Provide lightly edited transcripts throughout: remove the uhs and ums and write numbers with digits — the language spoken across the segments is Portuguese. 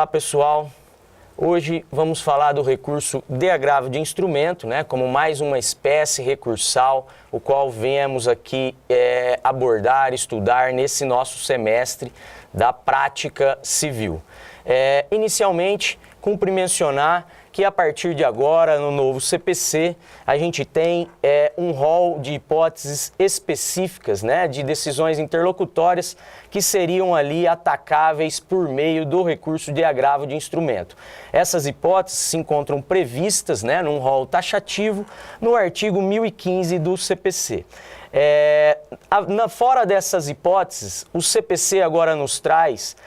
Olá pessoal, hoje vamos falar do recurso de agravo de instrumento, como mais uma espécie recursal, o qual viemos aqui abordar, estudar nesse nosso semestre da prática civil. Inicialmente, cumpre mencionar que a partir de agora, no novo CPC, a gente tem um rol de hipóteses específicas, de decisões interlocutórias que seriam ali atacáveis por meio do recurso de agravo de instrumento. Essas hipóteses se encontram previstas, num rol taxativo, no artigo 1015 do CPC. Fora dessas hipóteses, o CPC agora nos traz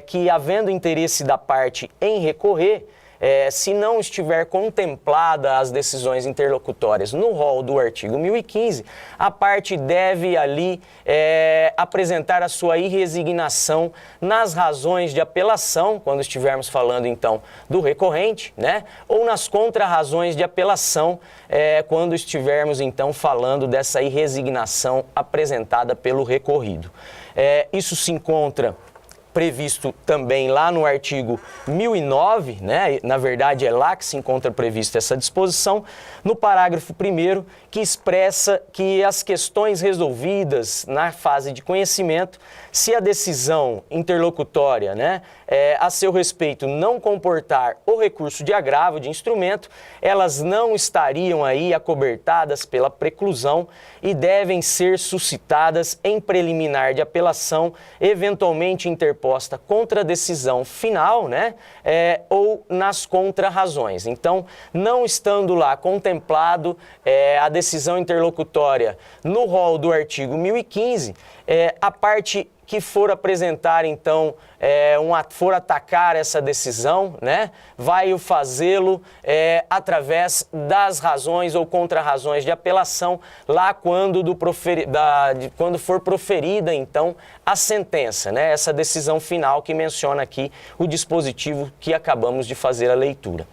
que, havendo interesse da parte em recorrer, se não estiver contemplada as decisões interlocutórias no rol do artigo 1015, a parte deve ali apresentar a sua irresignação nas razões de apelação, quando estivermos falando então do recorrente, ou nas contrarrazões de apelação, quando estivermos então falando dessa irresignação apresentada pelo recorrido. Isso se encontra previsto também lá no artigo 1009, na verdade é lá que se encontra prevista essa disposição, no parágrafo 1º, que expressa que as questões resolvidas na fase de conhecimento, se a decisão interlocutória, a seu respeito não comportar o recurso de agravo de instrumento, elas não estariam aí acobertadas pela preclusão e devem ser suscitadas em preliminar de apelação, eventualmente interposta contra a decisão final, ou nas contrarrazões. Então, não estando lá contemplado a decisão interlocutória no rol do artigo 1015, a parte que for apresentar, então, for atacar essa decisão, vai fazê-lo através das razões ou contrarrazões de apelação, lá quando for proferida, então, a sentença, essa decisão final que menciona aqui o dispositivo que acabamos de fazer a leitura.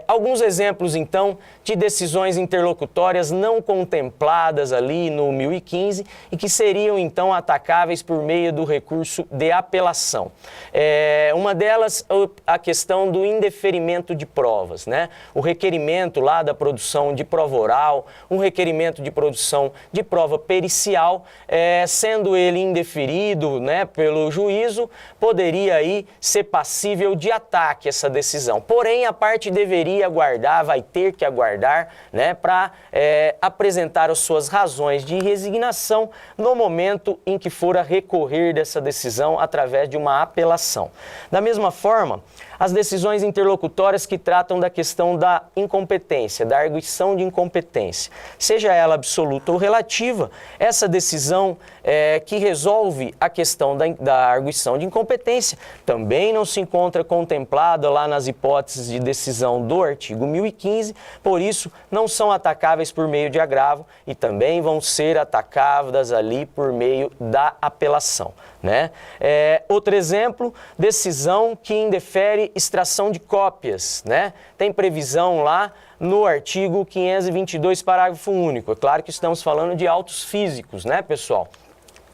Alguns exemplos, então, de decisões interlocutórias não contempladas ali no 1015 e que seriam, então, atacáveis por meio do recurso de apelação. Uma delas, a questão do indeferimento de provas, o requerimento lá da produção de prova oral, um requerimento de produção de prova pericial, sendo ele indeferido, pelo juízo, poderia aí ser passível de ataque essa decisão. Porém, a parte deveria aguardar, vai ter que aguardar, para apresentar as suas razões de resignação no momento em que for a recorrer dessa decisão através de uma apelação. Da mesma forma, as decisões interlocutórias que tratam da questão da incompetência, da arguição de incompetência, seja ela absoluta ou relativa, essa decisão que resolve a questão da arguição de incompetência também não se encontra contemplada lá nas hipóteses de decisão do artigo 1015, por isso não são atacáveis por meio de agravo e também vão ser atacadas ali por meio da apelação. Outro exemplo, decisão que indefere extração de cópias, tem previsão lá no artigo 522, parágrafo único. É claro que estamos falando de autos físicos, pessoal?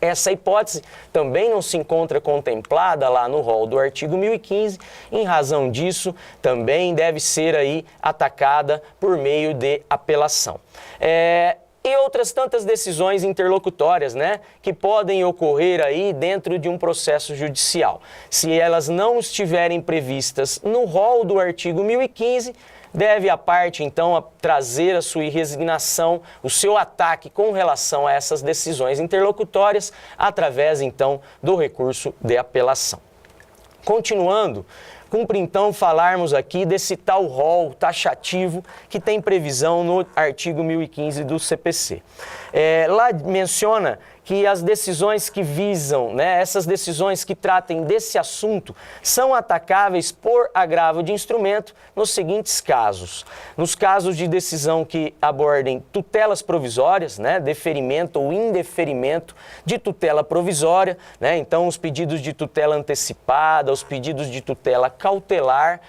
Essa hipótese também não se encontra contemplada lá no rol do artigo 1015, em razão disso, também deve ser aí atacada por meio de apelação. E outras tantas decisões interlocutórias, que podem ocorrer aí dentro de um processo judicial. Se elas não estiverem previstas no rol do artigo 1015, deve a parte, então, trazer a sua irresignação, o seu ataque com relação a essas decisões interlocutórias, através, então, do recurso de apelação. Continuando, cumpre então falarmos aqui desse tal rol taxativo que tem previsão no artigo 1015 do CPC. Lá menciona que as decisões que visam, essas decisões que tratem desse assunto, são atacáveis por agravo de instrumento nos seguintes casos. Nos casos de decisão que abordem tutelas provisórias, deferimento ou indeferimento de tutela provisória, então os pedidos de tutela antecipada, os pedidos de tutela cautelar,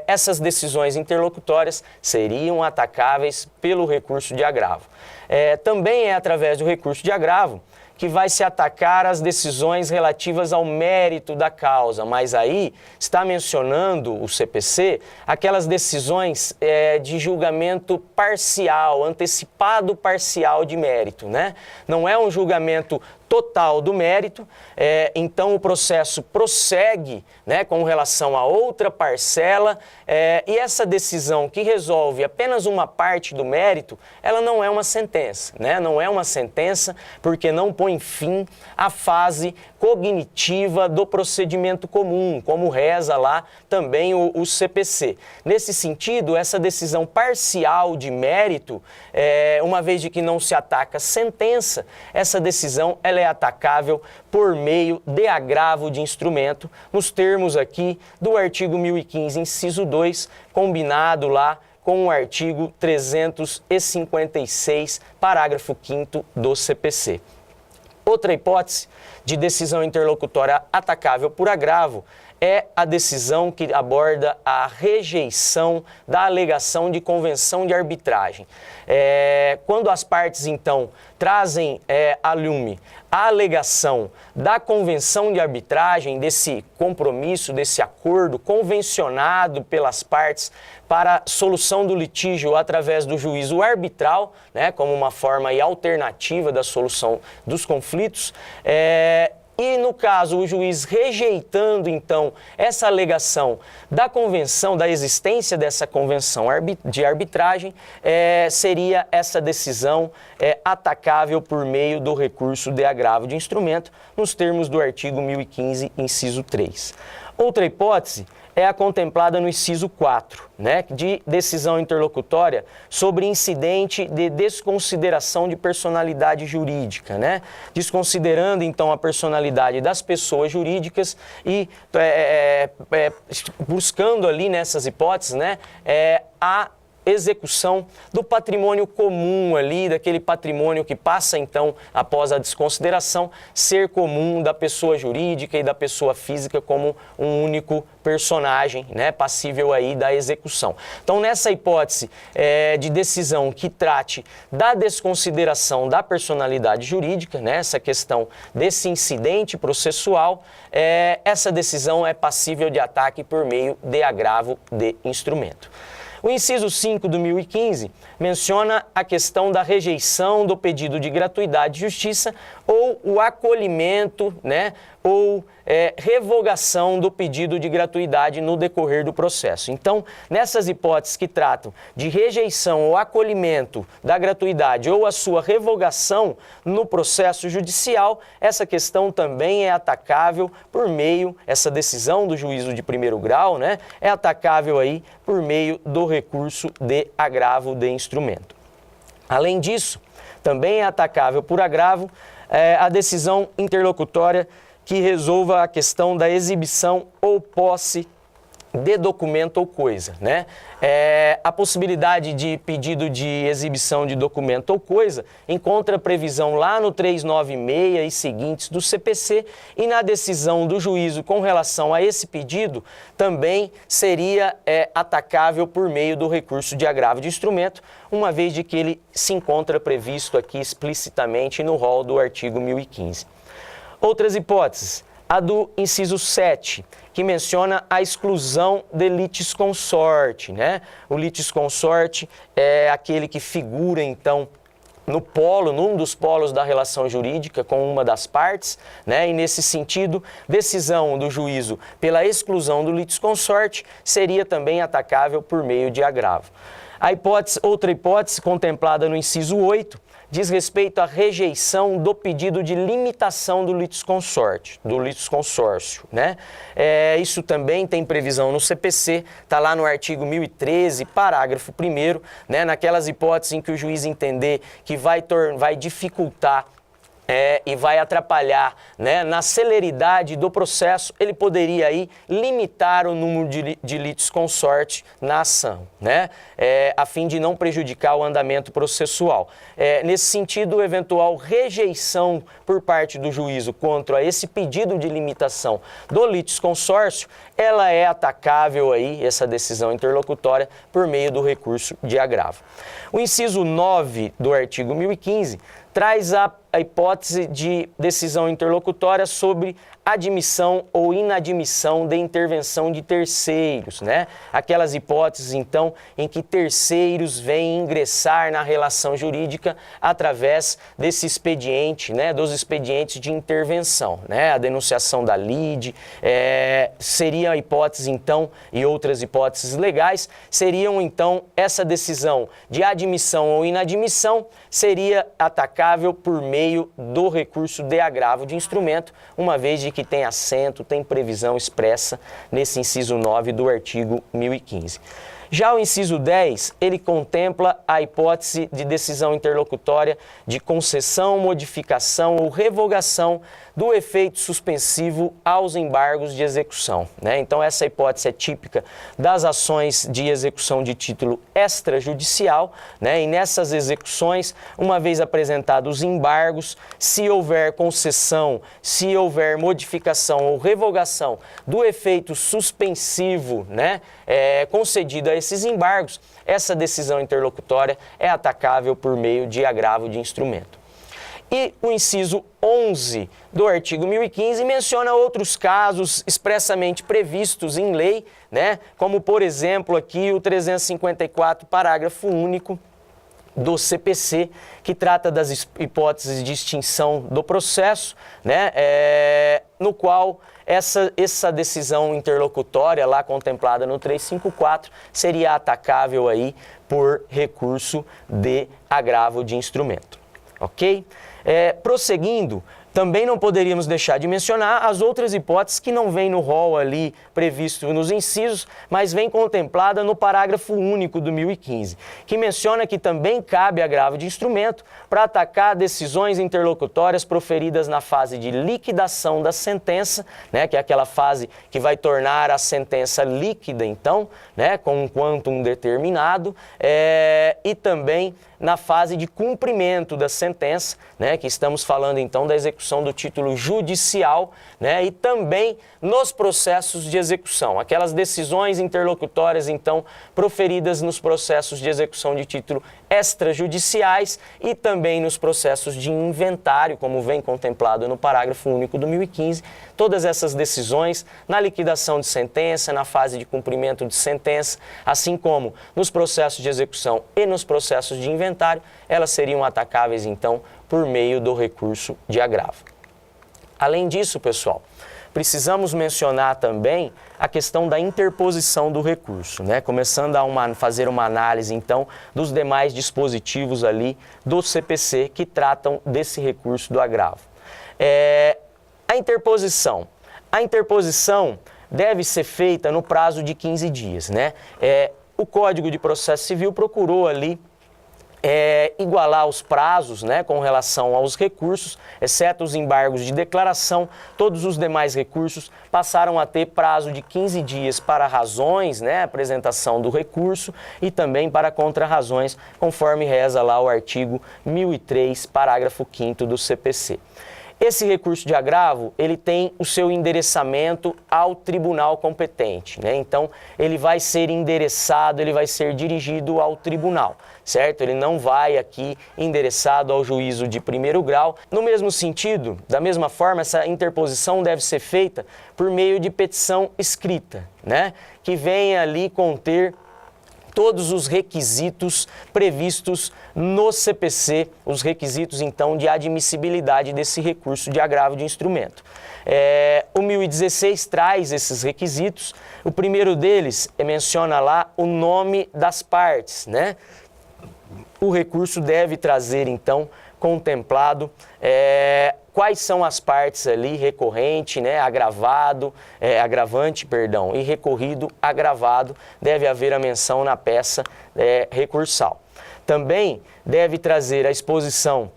essas decisões interlocutórias seriam atacáveis pelo recurso de agravo. Também é através do recurso de agravo que vai se atacar as decisões relativas ao mérito da causa, mas aí está mencionando o CPC aquelas decisões de julgamento parcial, antecipado parcial de mérito, né? Não é um julgamento total do mérito, então o processo prossegue, né, com relação a outra parcela, e essa decisão que resolve apenas uma parte do mérito, ela não é uma sentença, né? Não é uma sentença porque não põe fim à fase cognitiva do procedimento comum, como reza lá também o CPC. Nesse sentido, essa decisão parcial de mérito, uma vez de que não se ataca sentença, essa decisão ela é atacável por meio de agravo de instrumento, nos termos aqui do artigo 1015, inciso 2, combinado lá com o artigo 356, parágrafo 5º do CPC. Outra hipótese de decisão interlocutória atacável por agravo é a decisão que aborda a rejeição da alegação de convenção de arbitragem. Quando as partes, então, trazem a lume a alegação da convenção de arbitragem, desse compromisso, desse acordo convencionado pelas partes para solução do litígio através do juízo arbitral, né, como uma forma e alternativa da solução dos conflitos, e, no caso, o juiz rejeitando, então, essa alegação da convenção, da existência dessa convenção de arbitragem, seria essa decisão atacável por meio do recurso de agravo de instrumento, nos termos do artigo 1015, inciso 3. Outra hipótese é a contemplada no inciso 4, né, de decisão interlocutória sobre incidente de desconsideração de personalidade jurídica, né, desconsiderando então a personalidade das pessoas jurídicas e buscando ali nessas hipóteses, né, a execução do patrimônio comum ali, daquele patrimônio que passa então, após a desconsideração, ser comum da pessoa jurídica e da pessoa física como um único personagem, né, passível aí da execução. Então, nessa hipótese de decisão que trate da desconsideração da personalidade jurídica, né, essa questão desse incidente processual, essa decisão é passível de ataque por meio de agravo de instrumento. O inciso 5 do 1015 menciona a questão da rejeição do pedido de gratuidade de justiça ou o acolhimento, né, ou revogação do pedido de gratuidade no decorrer do processo. Então, nessas hipóteses que tratam de rejeição ou acolhimento da gratuidade ou a sua revogação no processo judicial, essa questão também é atacável por meio, essa decisão do juízo de primeiro grau, né, é atacável aí por meio do recurso de agravo de instrumento. Além disso, também é atacável por agravo a decisão interlocutória que resolva a questão da exibição ou posse de documento ou coisa, né? A possibilidade de pedido de exibição de documento ou coisa encontra previsão lá no 396 e seguintes do CPC, e na decisão do juízo com relação a esse pedido também seria atacável por meio do recurso de agravo de instrumento, uma vez de que ele se encontra previsto aqui explicitamente no rol do artigo 1015. Outras hipóteses, a do inciso 7, que menciona a exclusão de litisconsorte, né? O litisconsorte é aquele que figura, então, num dos polos da relação jurídica com uma das partes, né? E nesse sentido, decisão do juízo pela exclusão do litisconsorte seria também atacável por meio de agravo. Outra hipótese contemplada no inciso 8, diz respeito à rejeição do pedido de limitação do litisconsórcio, né? Isso também tem previsão no CPC, está lá no artigo 1013, parágrafo 1º, né? Naquelas hipóteses em que o juiz entender que vai dificultar e vai atrapalhar, né, na celeridade do processo, ele poderia aí limitar o número de litisconsorte na ação, né, a fim de não prejudicar o andamento processual. Nesse sentido, eventual rejeição por parte do juízo contra esse pedido de limitação do litisconsórcio, ela é atacável aí, essa decisão interlocutória, por meio do recurso de agravo. O inciso 9 do artigo 1015 traz a hipótese de decisão interlocutória sobre admissão ou inadmissão de intervenção de terceiros, né? Aquelas hipóteses, então, em que terceiros vêm ingressar na relação jurídica através desse expediente, né? Dos expedientes de intervenção, né? A denunciação da lide, seria a hipótese, então, e outras hipóteses legais, seriam, então, essa decisão de admissão ou inadmissão seria atacável por meio do recurso de agravo de instrumento, uma vez de que tem assento, tem previsão expressa nesse inciso 9 do artigo 1015. Já o inciso 10, ele contempla a hipótese de decisão interlocutória de concessão, modificação ou revogação do efeito suspensivo aos embargos de execução, né? Então, essa hipótese é típica das ações de execução de título extrajudicial, né? E nessas execuções, uma vez apresentados os embargos, se houver concessão, se houver modificação ou revogação do efeito suspensivo, né? Concedido a esses embargos, essa decisão interlocutória é atacável por meio de agravo de instrumento. E o inciso 11 do artigo 1015 menciona outros casos expressamente previstos em lei, né? Como, por exemplo, aqui o 354, parágrafo único do CPC, que trata das hipóteses de extinção do processo, né? No qual essa decisão interlocutória lá contemplada no 354 seria atacável aí por recurso de agravo de instrumento, ok? Prosseguindo, também não poderíamos deixar de mencionar as outras hipóteses que não vêm no rol ali previsto nos incisos, mas vem contemplada no parágrafo único do 1015, que menciona que também cabe agravo de instrumento para atacar decisões interlocutórias proferidas na fase de liquidação da sentença, né, que é aquela fase que vai tornar a sentença líquida, então, né, com um quantum determinado, e também na fase de cumprimento da sentença, né, que estamos falando então da execução do título judicial, né, e também nos processos de execução, aquelas decisões interlocutórias então proferidas nos processos de execução de título extrajudiciais e também nos processos de inventário, como vem contemplado no parágrafo único do 1015, todas essas decisões na liquidação de sentença, na fase de cumprimento de sentença, assim como nos processos de execução e nos processos de inventário, elas seriam atacáveis, então, por meio do recurso de agravo. Além disso, pessoal, precisamos mencionar também a questão da interposição do recurso, né? Começando a fazer uma análise, então, dos demais dispositivos ali do CPC que tratam desse recurso do agravo. A interposição deve ser feita no prazo de 15 dias, né? O Código de Processo Civil procurou ali igualar os prazos, né, com relação aos recursos, exceto os embargos de declaração, todos os demais recursos passaram a ter prazo de 15 dias para razões, né, apresentação do recurso e também para contrarrazões, conforme reza lá o artigo 1003, parágrafo 5º do CPC. Esse recurso de agravo, ele tem o seu endereçamento ao tribunal competente, né? Então, ele vai ser endereçado, ele vai ser dirigido ao tribunal, certo? Ele não vai aqui endereçado ao juízo de primeiro grau. No mesmo sentido, da mesma forma, essa interposição deve ser feita por meio de petição escrita, né? Que venha ali conter todos os requisitos previstos no CPC, os requisitos, então, de admissibilidade desse recurso de agravo de instrumento. O 1016 traz esses requisitos. O primeiro deles menciona lá o nome das partes, né? O recurso deve trazer, então, contemplado quais são as partes ali, recorrente, né, agravante, e recorrido agravado, deve haver a menção na peça recursal. Também deve trazer a exposição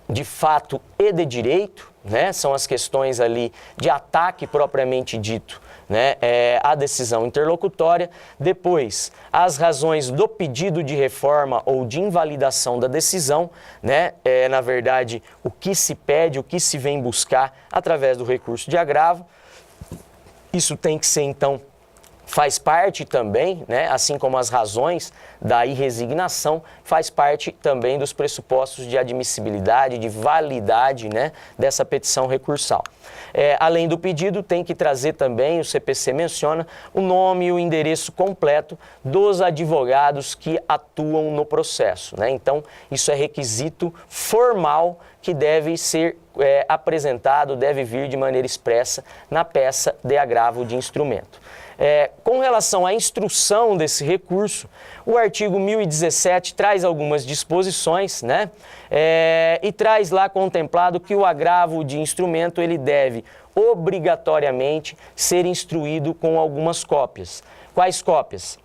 de fato e de direito, né, são as questões ali de ataque propriamente dito, né, a decisão interlocutória. Depois, as razões do pedido de reforma ou de invalidação da decisão, né, na verdade, o que se pede, o que se vem buscar através do recurso de agravo. Isso tem que ser, então, faz parte também, né, assim como as razões da irresignação, faz parte também dos pressupostos de admissibilidade, de validade, né, dessa petição recursal. Além do pedido, tem que trazer também, o CPC menciona, o nome e o endereço completo dos advogados que atuam no processo, né? Então, isso é requisito formal que deve ser apresentado, deve vir de maneira expressa na peça de agravo de instrumento. Com relação à instrução desse recurso, o artigo 1017 traz algumas disposições, né? E traz lá contemplado que o agravo de instrumento ele deve obrigatoriamente ser instruído com algumas cópias. Quais cópias?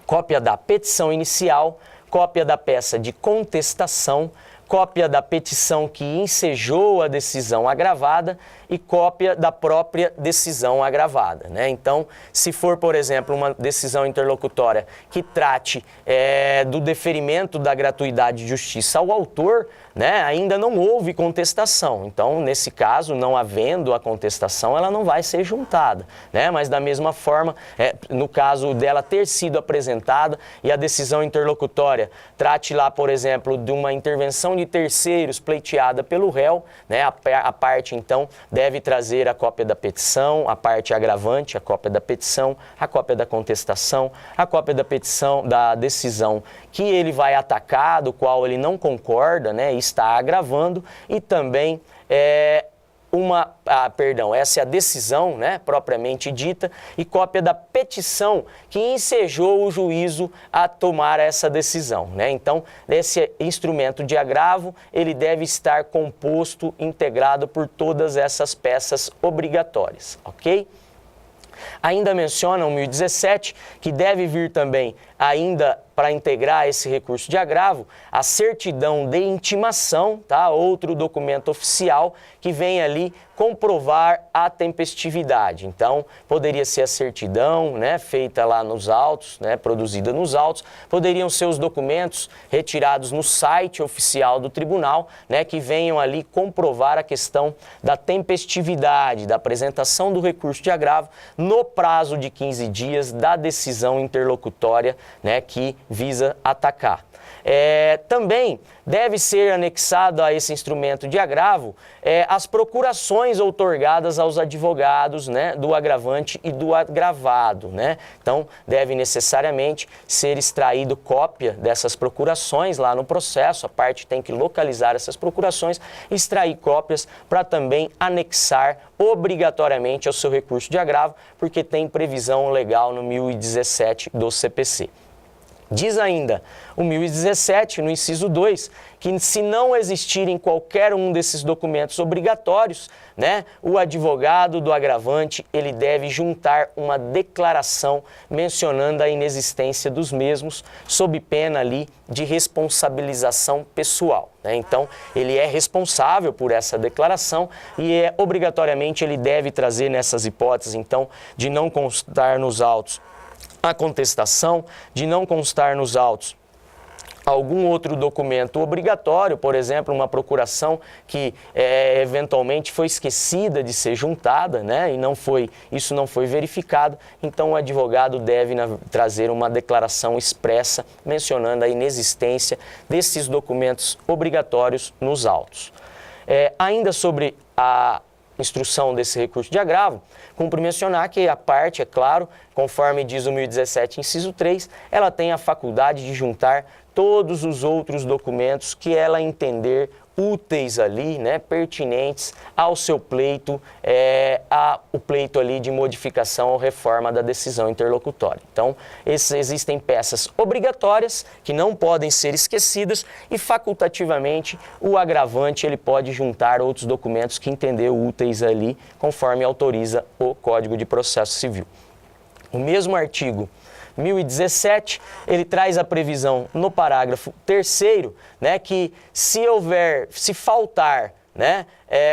Cópia da petição inicial, cópia da peça de contestação, cópia da petição que ensejou a decisão agravada e cópia da própria decisão agravada, né? Então, se for, por exemplo, uma decisão interlocutória que trate do deferimento da gratuidade de justiça ao autor, né, ainda não houve contestação. Então, nesse caso, não havendo a contestação, ela não vai ser juntada, né? Mas da mesma forma, no caso dela ter sido apresentada e a decisão interlocutória trate lá, por exemplo, de uma intervenção de terceiros pleiteada pelo réu, né? A parte, então, deve trazer a cópia da petição, a parte agravante, a cópia da petição, a cópia da contestação, a cópia da petição, da decisão que ele vai atacar, do qual ele não concorda, né? Está agravando, e também essa é a decisão, né, propriamente dita, e cópia da petição que ensejou o juízo a tomar essa decisão, né? Então, esse instrumento de agravo, ele deve estar composto, integrado por todas essas peças obrigatórias, ok? Ainda menciona o 1017 que deve vir também, ainda para integrar esse recurso de agravo, a certidão de intimação, tá? Outro documento oficial que vem ali comprovar a tempestividade. Então, poderia ser a certidão, né, feita lá nos autos, né, produzida nos autos, poderiam ser os documentos retirados no site oficial do tribunal, né, que venham ali comprovar a questão da tempestividade, da apresentação do recurso de agravo no prazo de 15 dias da decisão interlocutória, né, que visa atacar. Também deve ser anexado a esse instrumento de agravo as procurações outorgadas aos advogados, né, do agravante e do agravado, né? Então, deve necessariamente ser extraído cópia dessas procurações lá no processo, a parte tem que localizar essas procurações, extrair cópias para também anexar obrigatoriamente ao seu recurso de agravo, porque tem previsão legal no 1017 do CPC. Diz ainda o 1017, no inciso 2, que se não existirem qualquer um desses documentos obrigatórios, né, o advogado do agravante, ele deve juntar uma declaração mencionando a inexistência dos mesmos, sob pena ali de responsabilização pessoal, né? Então, ele é responsável por essa declaração e obrigatoriamente ele deve trazer nessas hipóteses, então, de não constar nos autos a contestação, de não constar nos autos algum outro documento obrigatório, por exemplo, uma procuração que eventualmente foi esquecida de ser juntada, né, e isso não foi verificado, então o advogado deve trazer uma declaração expressa mencionando a inexistência desses documentos obrigatórios nos autos. Ainda sobre a instrução desse recurso de agravo, cumpre mencionar que a parte, é claro, conforme diz o 1017, inciso 3, ela tem a faculdade de juntar todos os outros documentos que ela entender úteis ali, né, pertinentes ao seu pleito, o pleito ali de modificação ou reforma da decisão interlocutória. Então, existem peças obrigatórias que não podem ser esquecidas e facultativamente o agravante ele pode juntar outros documentos que entender úteis ali, conforme autoriza o Código de Processo Civil. O mesmo artigo 1017, ele traz a previsão no parágrafo 3º, né, que se faltar, né,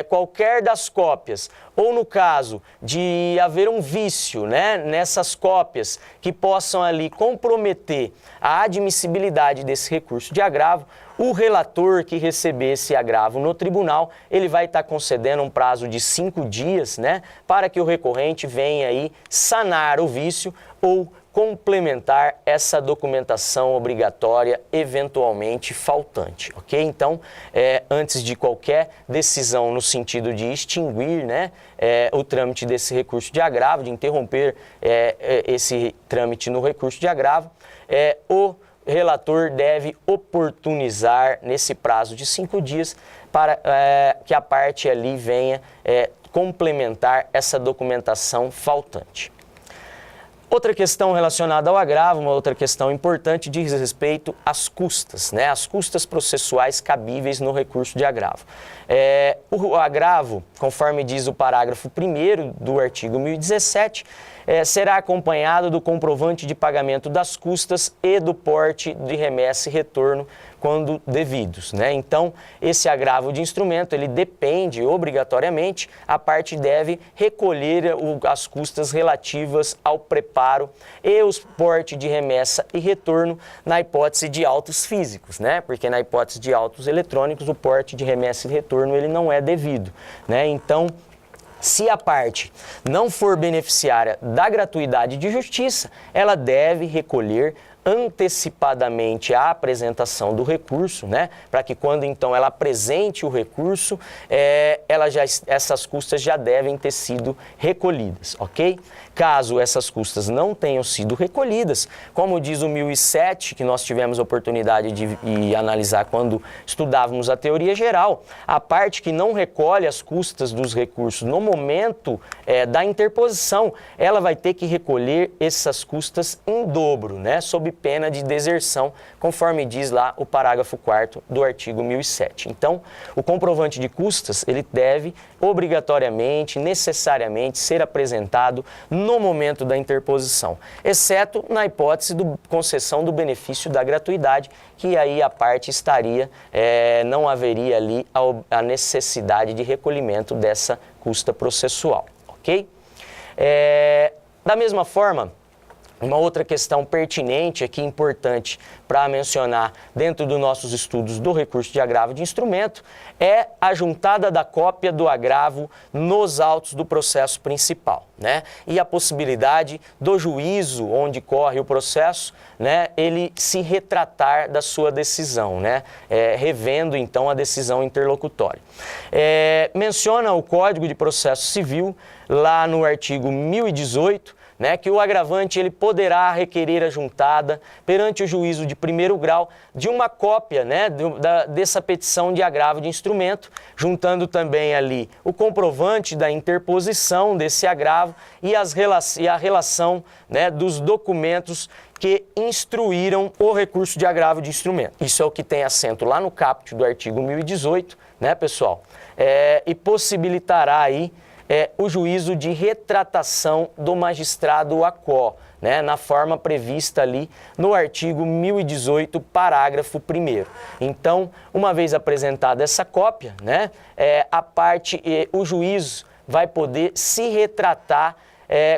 qualquer das cópias, ou no caso de haver um vício, né, nessas cópias que possam ali comprometer a admissibilidade desse recurso de agravo, o relator que receber esse agravo no tribunal, ele vai estar concedendo um prazo de 5 dias, né, para que o recorrente venha aí sanar o vício ou complementar essa documentação obrigatória eventualmente faltante, ok? Então, antes de qualquer decisão no sentido de extinguir, né, o trâmite desse recurso de agravo, de interromper esse trâmite no recurso de agravo, o relator deve oportunizar nesse prazo de 5 dias para que a parte ali venha complementar essa documentação faltante. Outra questão relacionada ao agravo, uma outra questão importante, diz respeito às custas, né? As custas processuais cabíveis no recurso de agravo. O agravo, conforme diz o parágrafo 1º do artigo 1017, será acompanhado do comprovante de pagamento das custas e do porte de remessa e retorno quando devidos, né? Então, esse agravo de instrumento, ele depende obrigatoriamente, a parte deve recolher as custas relativas ao preparo e os porte de remessa e retorno na hipótese de autos físicos, né? Porque na hipótese de autos eletrônicos, o porte de remessa e retorno, ele não é devido, né? Então, se a parte não for beneficiária da gratuidade de justiça, ela deve recolher antecipadamente a apresentação do recurso, né? Para que quando então ela apresente o recurso, essas custas já devem ter sido recolhidas, ok? Caso essas custas não tenham sido recolhidas, como diz o 1007, que nós tivemos a oportunidade de analisar quando estudávamos a teoria geral, a parte que não recolhe as custas dos recursos no momento da interposição, ela vai ter que recolher essas custas em dobro, né? Sob pena de deserção, conforme diz lá o parágrafo 4º do artigo 1007. Então, o comprovante de custas, ele deve obrigatoriamente, necessariamente ser apresentado no momento da interposição, exceto na hipótese de concessão do benefício da gratuidade, que aí a parte estaria, não haveria ali a necessidade de recolhimento dessa custa processual, ok? Da mesma forma, uma outra questão pertinente aqui, importante para mencionar dentro dos nossos estudos do recurso de agravo de instrumento, é a juntada da cópia do agravo nos autos do processo principal, né? E a possibilidade do juízo onde corre o processo, né, ele se retratar da sua decisão, né? Revendo então a decisão interlocutória. Menciona o Código de Processo Civil, lá no artigo 1018, né, que o agravante ele poderá requerer a juntada perante o juízo de primeiro grau de uma cópia, né, dessa petição de agravo de instrumento, juntando também ali o comprovante da interposição desse agravo e a relação, né, dos documentos que instruíram o recurso de agravo de instrumento. Isso é o que tem assento lá no caput do artigo 1018, né, pessoal? E possibilitará aí o juízo de retratação do magistrado ACO, né, na forma prevista ali no artigo 1018, parágrafo 1º. Então, uma vez apresentada essa cópia, né, o juízo vai poder se retratar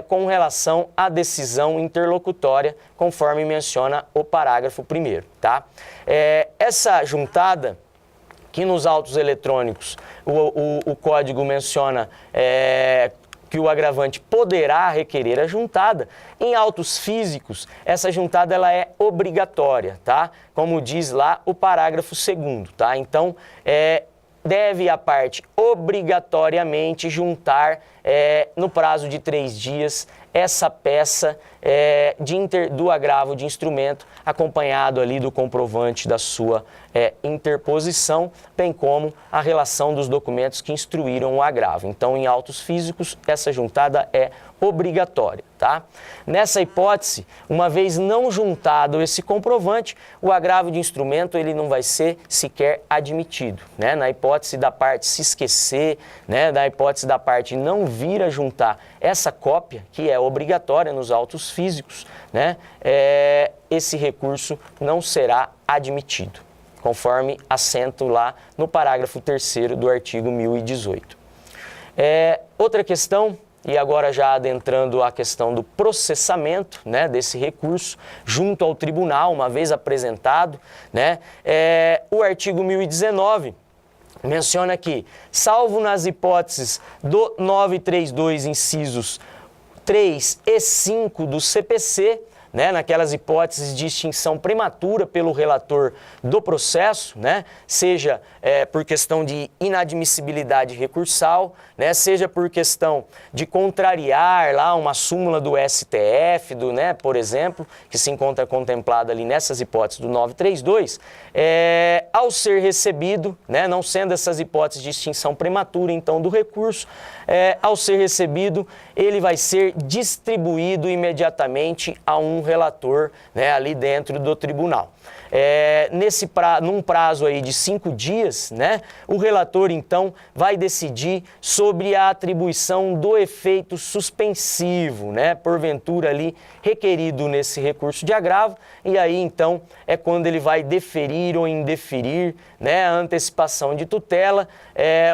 com relação à decisão interlocutória, conforme menciona o parágrafo 1º, tá? Essa juntada, que nos autos eletrônicos o código menciona que o agravante poderá requerer a juntada, em autos físicos, essa juntada ela é obrigatória, tá? Como diz lá o parágrafo 2º, tá? Então, deve a parte obrigatoriamente juntar no prazo de 3 dias essa peça do agravo de instrumento, acompanhado ali do comprovante da sua interposição, bem como a relação dos documentos que instruíram o agravo. Então, em autos físicos, essa juntada é obrigatória, tá? Nessa hipótese, uma vez não juntado esse comprovante, o agravo de instrumento ele não vai ser sequer admitido, né? Na hipótese da parte se esquecer, né? Na hipótese da parte não vir a juntar essa cópia, que é obrigatória nos autos físicos, né? Esse recurso não será admitido, conforme assento lá no parágrafo 3º do artigo 1018. Outra questão e agora já adentrando a questão do processamento, né, desse recurso junto ao tribunal, uma vez apresentado, né, o artigo 1019 menciona que, salvo nas hipóteses do 932, incisos 3 e 5 do CPC, né, naquelas hipóteses de extinção prematura pelo relator do processo, né, seja por questão de inadmissibilidade recursal, né, seja por questão de contrariar lá uma súmula do STF, né, por exemplo, que se encontra contemplada ali nessas hipóteses do 932, ao ser recebido, né, não sendo essas hipóteses de extinção prematura, então, do recurso, ao ser recebido, ele vai ser distribuído imediatamente a um relator, né, ali dentro do tribunal. Num prazo aí de 5 dias, né, o relator, então, vai decidir sobre a atribuição do efeito suspensivo, né, porventura ali requerido nesse recurso de agravo, e aí, então, é quando ele vai deferir ou indeferir, né, a antecipação de tutela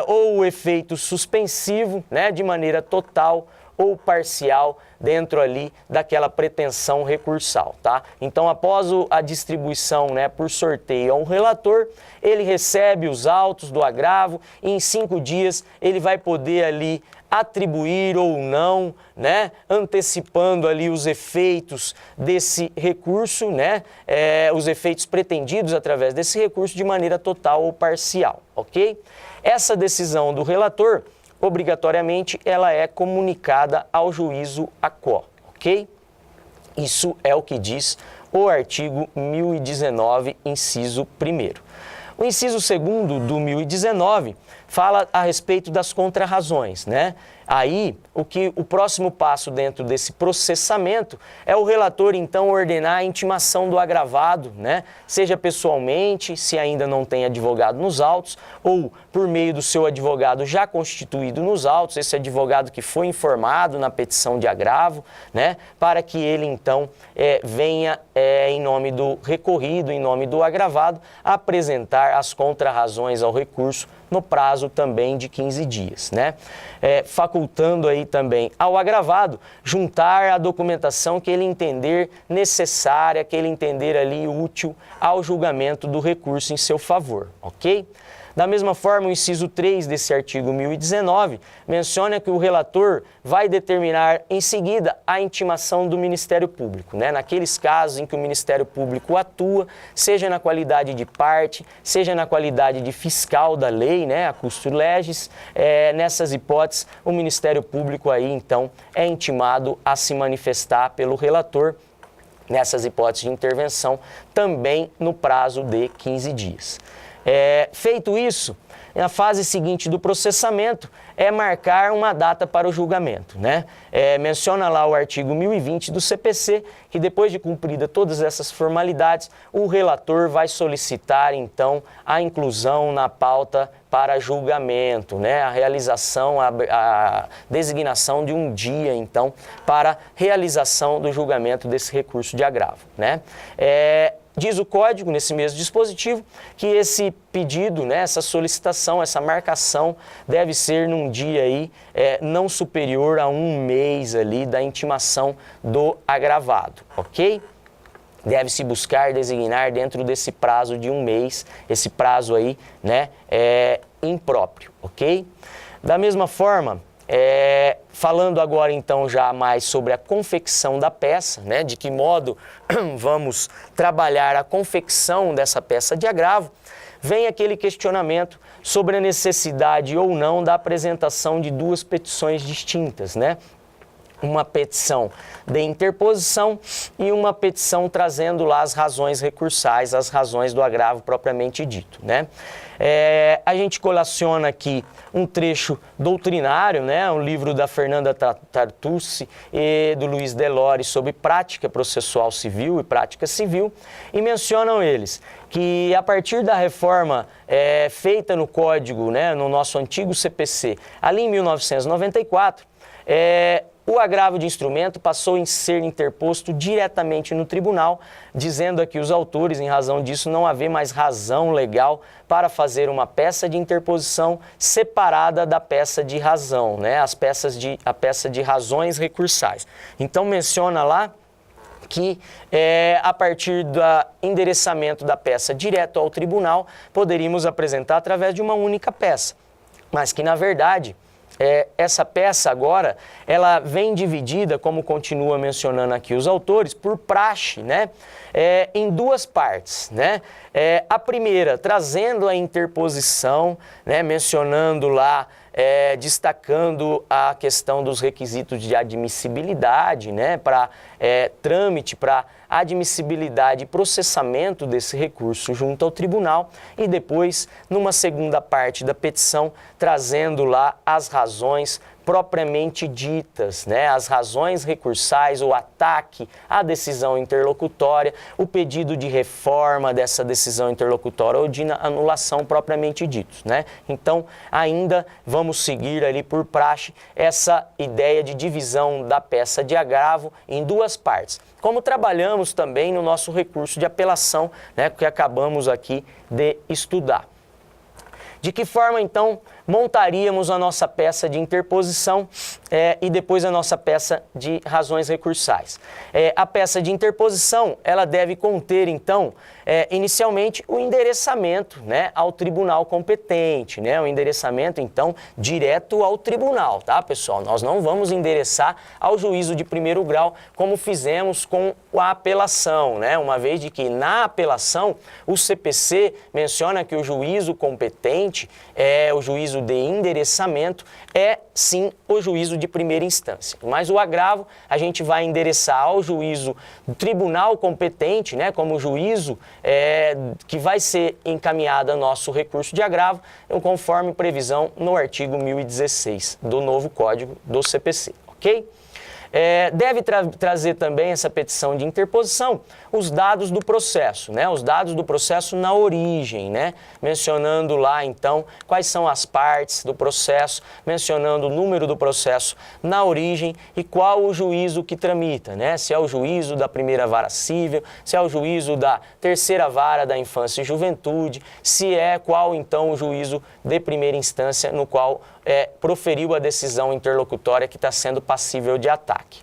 ou o efeito suspensivo, né, de maneira total ou parcial dentro ali daquela pretensão recursal, tá? Então, após a distribuição, né, por sorteio ao relator, ele recebe os autos do agravo e em 5 dias ele vai poder ali atribuir ou não, né, antecipando ali os efeitos desse recurso, né, os efeitos pretendidos através desse recurso de maneira total ou parcial, ok? Essa decisão do relator, obrigatoriamente, ela é comunicada ao juízo ACO, ok? Isso é o que diz o artigo 1019, inciso 1º. O inciso 2º do 1019 fala a respeito das contrarrazões, né? Aí, o próximo passo dentro desse processamento é o relator, então, ordenar a intimação do agravado, né? Seja pessoalmente, se ainda não tem advogado nos autos, ou por meio do seu advogado já constituído nos autos, esse advogado que foi informado na petição de agravo, né? Para que ele, então, venha, em nome do recorrido, em nome do agravado, apresentar as contrarrazões ao recurso no prazo também de 15 dias, né? Facultando aí também ao agravado juntar a documentação que ele entender necessária, que ele entender ali útil ao julgamento do recurso em seu favor, ok? Da mesma forma, o inciso 3 desse artigo 1019 menciona que o relator vai determinar em seguida a intimação do Ministério Público, né? Naqueles casos em que o Ministério Público atua, seja na qualidade de parte, seja na qualidade de fiscal da lei, né? A custo legis, nessas hipóteses, o Ministério Público aí, então, é intimado a se manifestar pelo relator nessas hipóteses de intervenção, também no prazo de 15 dias. Feito isso, a fase seguinte do processamento é marcar uma data para o julgamento, né? Menciona lá o artigo 1020 do CPC, que depois de cumprida todas essas formalidades, o relator vai solicitar, então, a inclusão na pauta para julgamento, né? A realização, a designação de um dia, então, para realização do julgamento desse recurso de agravo, né? Diz o código, nesse mesmo dispositivo, que esse pedido, né, essa solicitação, essa marcação deve ser num dia aí, não superior a 1 mês ali da intimação do agravado, ok? Deve-se buscar designar dentro desse prazo de 1 mês, esse prazo aí, né, é impróprio, ok? Da mesma forma, falando agora então já mais sobre a confecção da peça, né, de que modo vamos trabalhar a confecção dessa peça de agravo, vem aquele questionamento sobre a necessidade ou não da apresentação de 2 petições distintas, né? Uma petição de interposição e uma petição trazendo lá as razões recursais, as razões do agravo propriamente dito, né? A gente colaciona aqui um trecho doutrinário, né? Um livro da Fernanda Tartucci e do Luiz Delore sobre prática processual civil e prática civil, e mencionam eles que a partir da reforma feita no Código, né, no nosso antigo CPC, ali em 1994, o agravo de instrumento passou a ser interposto diretamente no tribunal, dizendo aqui os autores, em razão disso, não haver mais razão legal para fazer uma peça de interposição separada da peça de razão, né? A peça de razões recursais. Então menciona lá que a partir do endereçamento da peça direto ao tribunal, poderíamos apresentar através de uma única peça, mas que na verdade essa peça agora, ela vem dividida, como continua mencionando aqui os autores, por praxe, né? Em duas partes, né? A primeira, trazendo a interposição, né? Mencionando lá, destacando a questão dos requisitos de admissibilidade, né? Para trâmite, para admissibilidade e processamento desse recurso junto ao tribunal, e depois, numa segunda parte da petição, trazendo lá as razões propriamente ditas, né? As razões recursais, o ataque à decisão interlocutória, o pedido de reforma dessa decisão interlocutória ou de anulação propriamente ditos, né? Então, ainda vamos seguir ali por praxe essa ideia de divisão da peça de agravo em duas partes, como trabalhamos também no nosso recurso de apelação, né, que acabamos aqui de estudar. De que forma, então, montaríamos a nossa peça de interposição e depois a nossa peça de razões recursais? A peça de interposição, ela deve conter, então, inicialmente o endereçamento, né, ao tribunal competente, né, o endereçamento, então, direto ao tribunal, tá, pessoal? Nós não vamos endereçar ao juízo de primeiro grau, como fizemos com a apelação, né, uma vez de que na apelação o CPC menciona que o juízo competente o juízo de endereçamento sim o juízo de primeira instância. Mas o agravo a gente vai endereçar ao juízo do tribunal competente, né, como juízo que vai ser encaminhado a nosso recurso de agravo, conforme previsão no artigo 1016 do novo Código do CPC, ok? Deve trazer também essa petição de interposição os dados do processo, né? Os dados do processo na origem, né? Mencionando lá, então, quais são as partes do processo, mencionando o número do processo na origem e qual o juízo que tramita, né? Se é o juízo da primeira vara civil, se é o juízo da terceira vara da infância e juventude, se é qual, então, o juízo de primeira instância no qual proferiu a decisão interlocutória que está sendo passível de ataque.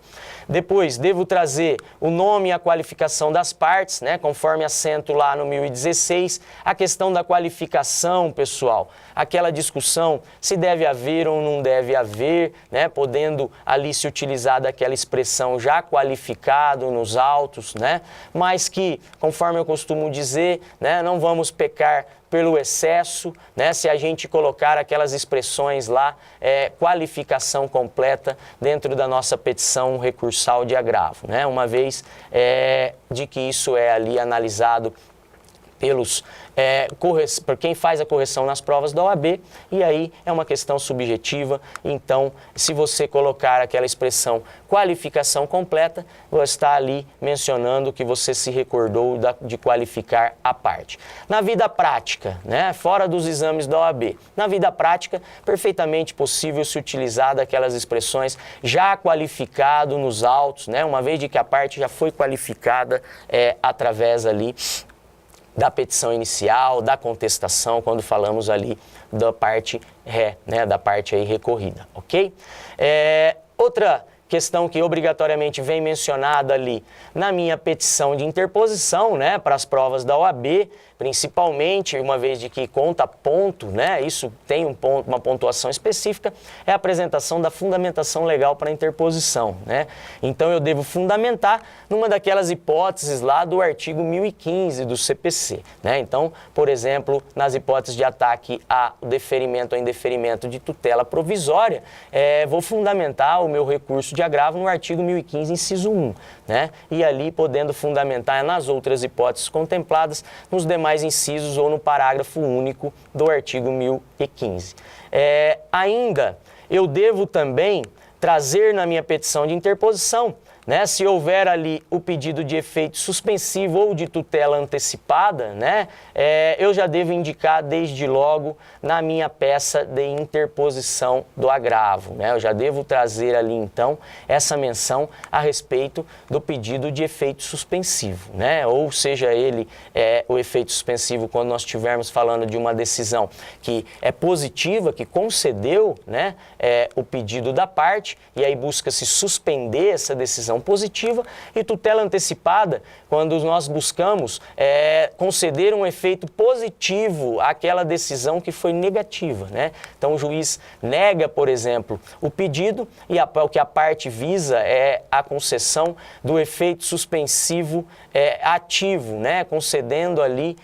Depois, devo trazer o nome e a qualificação das partes, né, conforme assento lá no 1016, a questão da qualificação, pessoal, aquela discussão se deve haver ou não deve haver, né, podendo ali se utilizar daquela expressão já qualificado nos autos, né, mas que, conforme eu costumo dizer, né, não vamos pecar pelo excesso, né? Se a gente colocar aquelas expressões lá, qualificação completa dentro da nossa petição recursal de agravo, né? Uma vez de que isso é ali analisado por quem faz a correção nas provas da OAB, e aí é uma questão subjetiva. Então, se você colocar aquela expressão qualificação completa, você está ali mencionando que você se recordou de qualificar a parte. Na vida prática, né, fora dos exames da OAB, na vida prática, perfeitamente possível se utilizar daquelas expressões já qualificado nos autos, né, uma vez de que a parte já foi qualificada através ali da petição inicial, da contestação, quando falamos ali da parte ré, né, da parte aí recorrida, ok? Outra questão que obrigatoriamente vem mencionada ali na minha petição de interposição, né, para as provas da OAB, principalmente, uma vez de que conta ponto, né, isso tem uma pontuação específica, é a apresentação da fundamentação legal para a interposição, né? Então eu devo fundamentar numa daquelas hipóteses lá do artigo 1015 do CPC, né? Então, por exemplo, nas hipóteses de ataque a deferimento ou indeferimento de tutela provisória, vou fundamentar o meu recurso de agravo no artigo 1015, inciso 1, né? E ali podendo fundamentar nas outras hipóteses contempladas nos demais incisos ou no parágrafo único do artigo 1015. Ainda, eu devo também trazer na minha petição de interposição né, se houver ali o pedido de efeito suspensivo ou de tutela antecipada, né, eu já devo indicar desde logo na minha peça de interposição do agravo, né, eu já devo trazer ali então essa menção a respeito do pedido de efeito suspensivo, né, ou seja ele o efeito suspensivo quando nós estivermos falando de uma decisão que é positiva, que concedeu, né, o pedido da parte, e aí busca-se suspender essa decisão positiva, e tutela antecipada, quando nós buscamos conceder um efeito positivo àquela decisão que foi negativa, né? Então o juiz nega, por exemplo, o pedido, e o que a parte visa é a concessão do efeito suspensivo ativo, né? Concedendo ali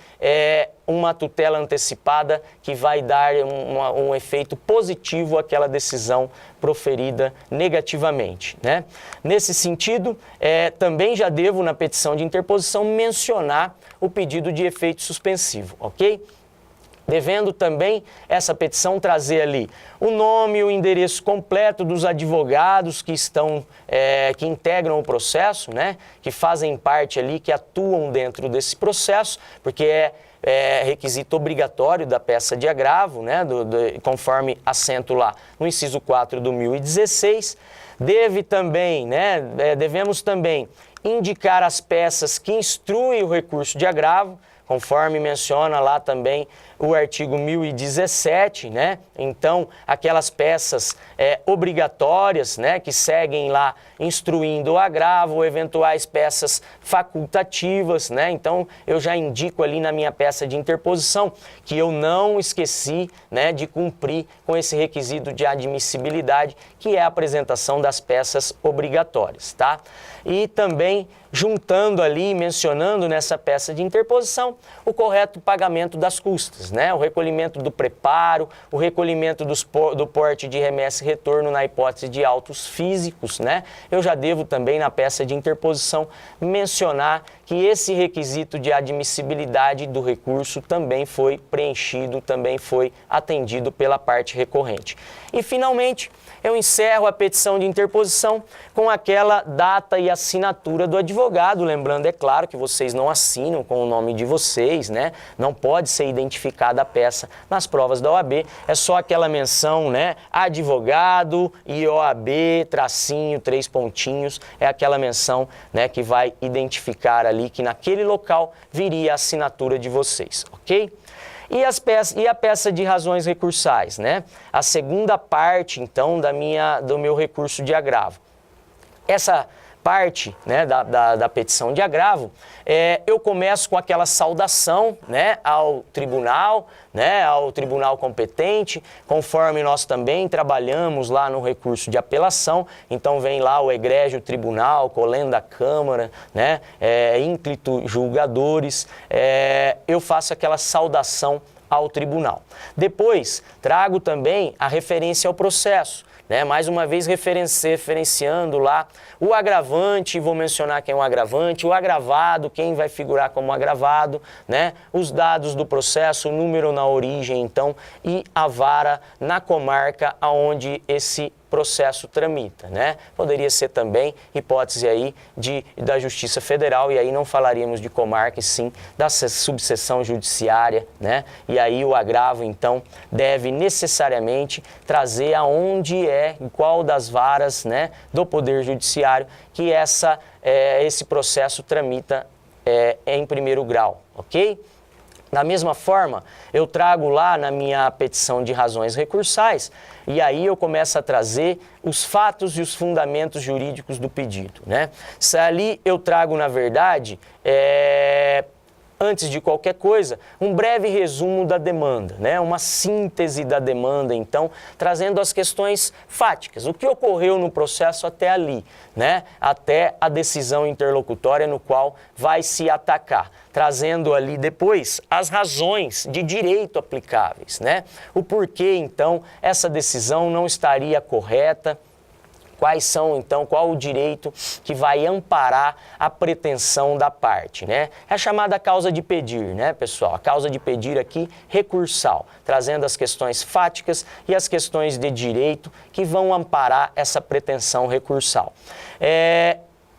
uma tutela antecipada que vai dar um efeito positivo àquela decisão proferida negativamente, né? Nesse sentido, também já devo, na petição de interposição, mencionar o pedido de efeito suspensivo, ok? Devendo também essa petição trazer ali o nome e o endereço completo dos advogados que estão, que integram o processo, né? Que fazem parte ali, que atuam dentro desse processo, porque é requisito obrigatório da peça de agravo, né? Conforme assento lá no inciso 4 do 1016. Devemos também indicar as peças que instruem o recurso de agravo, conforme menciona lá também o artigo 1017, né? Então, aquelas peças obrigatórias, né, que seguem lá instruindo o agravo, eventuais peças facultativas, né? Então, eu já indico ali na minha peça de interposição que eu não esqueci, né, de cumprir com esse requisito de admissibilidade, que é a apresentação das peças obrigatórias, tá? E também juntando ali, mencionando nessa peça de interposição, o correto pagamento das custas, né? O recolhimento do preparo, o recolhimento do porte de remessa e retorno na hipótese de autos físicos, né? Eu já devo também na peça de interposição mencionar que esse requisito de admissibilidade do recurso também foi preenchido, também foi atendido pela parte recorrente. E finalmente, eu encerro a petição de interposição com aquela data e assinatura do advogado, lembrando, é claro, que vocês não assinam com o nome de vocês, né? Não pode ser identificada a peça nas provas da OAB, é só aquela menção, né? Advogado e OAB, tracinho, 3 pontinhos, é aquela menção, né, que vai identificar ali que naquele local viria a assinatura de vocês, ok? E a peça de razões recursais, né? A segunda parte, então, do meu recurso de agravo. Essa parte, né, da petição de agravo, eu começo com aquela saudação, né, ao tribunal competente, conforme nós também trabalhamos lá no recurso de apelação. Então vem lá o egrégio tribunal, colenda Câmara, né, ínclito julgadores, eu faço aquela saudação ao tribunal. Depois trago também a referência ao processo, né? Mais uma vez referenciando lá o agravante, vou mencionar quem é o agravante, o agravado, quem vai figurar como agravado, né? Os dados do processo, o número na origem, então, e a vara na comarca aonde esse processo tramita, né? Poderia ser também hipótese aí da Justiça Federal, e aí não falaríamos de comarca, e sim da subseção judiciária, né? E aí o agravo, então, deve necessariamente trazer aonde em qual das varas, né, do Poder Judiciário que esse processo tramita em primeiro grau, ok? Da mesma forma, eu trago lá na minha petição de razões recursais, e aí eu começo a trazer os fatos e os fundamentos jurídicos do pedido, né? Ali eu trago, na verdade, antes de qualquer coisa, um breve resumo da demanda, né? Uma síntese da demanda, então, trazendo as questões fáticas, o que ocorreu no processo até ali, né? Até a decisão interlocutória no qual vai se atacar, trazendo ali depois as razões de direito aplicáveis, né? O porquê, então, essa decisão não estaria correta, qual o direito que vai amparar a pretensão da parte, né? É a chamada causa de pedir, né, pessoal? A causa de pedir aqui, recursal, trazendo as questões fáticas e as questões de direito que vão amparar essa pretensão recursal.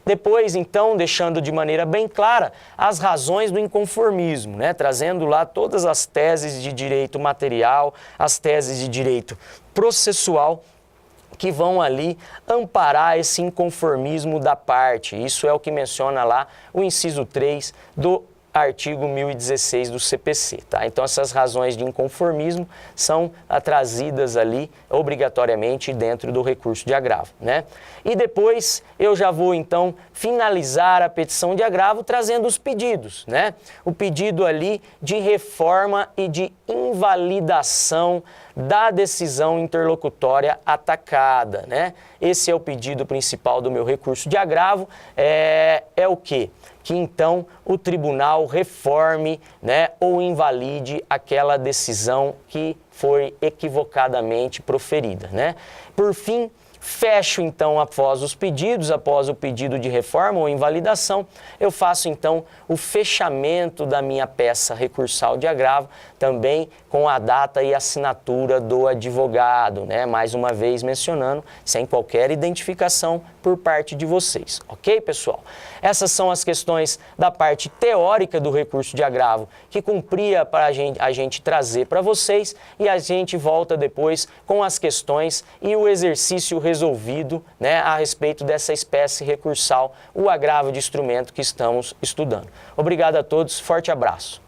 Depois, então, deixando de maneira bem clara as razões do inconformismo, né? Trazendo lá todas as teses de direito material, as teses de direito processual, que vão ali amparar esse inconformismo da parte. Isso é o que menciona lá o inciso 3 do artigo 1016 do CPC, tá? Então essas razões de inconformismo são trazidas ali obrigatoriamente dentro do recurso de agravo, né? E depois eu já vou então finalizar a petição de agravo trazendo os pedidos, né? O pedido ali de reforma e de invalidação da decisão interlocutória atacada, né? Esse é o pedido principal do meu recurso de agravo, é o quê? Que então o tribunal reforme, né, ou invalide aquela decisão que foi equivocadamente proferida, né? Por fim, fecho então após o pedido de reforma ou invalidação, eu faço então o fechamento da minha peça recursal de agravo, também com a data e assinatura do advogado, né? Mais uma vez mencionando, sem qualquer identificação por parte de vocês, ok, pessoal? Essas são as questões da parte teórica do recurso de agravo que cumpria para a gente trazer para vocês, e a gente volta depois com as questões e o exercício resolvido, né, a respeito dessa espécie recursal, o agravo de instrumento que estamos estudando. Obrigado a todos, forte abraço.